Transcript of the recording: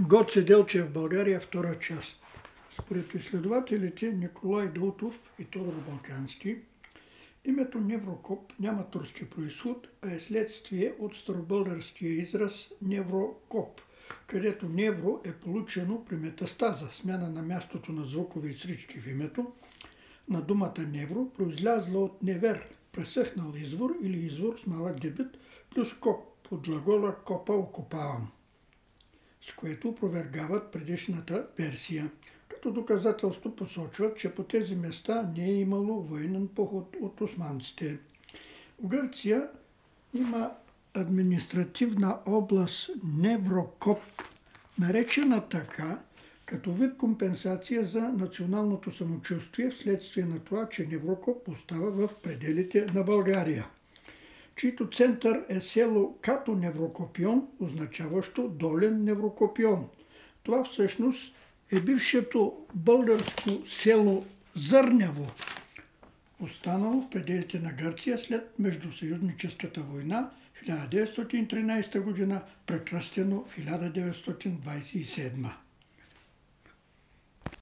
Гоце Делчев, България, втора част. Според изследователите Николай Даутов и Тодор Балкански, името неврокоп няма турски произход, а е следствие от старобългарския израз неврокоп, където невро е получено при метастаза, смяна на мястото на звукови срички в името, на думата невро, произлязла от невер, пресъхнал извор или извор с малък дебит, плюс коп, от глагола копа окопавам, с което опровергават предишната версия. Като доказателство посочват, че по тези места не е имало военен поход от османците. В Гърция има административна област Неврокоп, наречена така, като вид компенсация за националното самочувствие вследствие на това, че Неврокоп остава в пределите на България, чийто център е село Като Неврокопион, означаващо долен Неврокопион. Това всъщност е бившето българско село Зърняво, останало в пределите на Гърция след Междусъюзническата война 1913 година, прекръстено в 1927.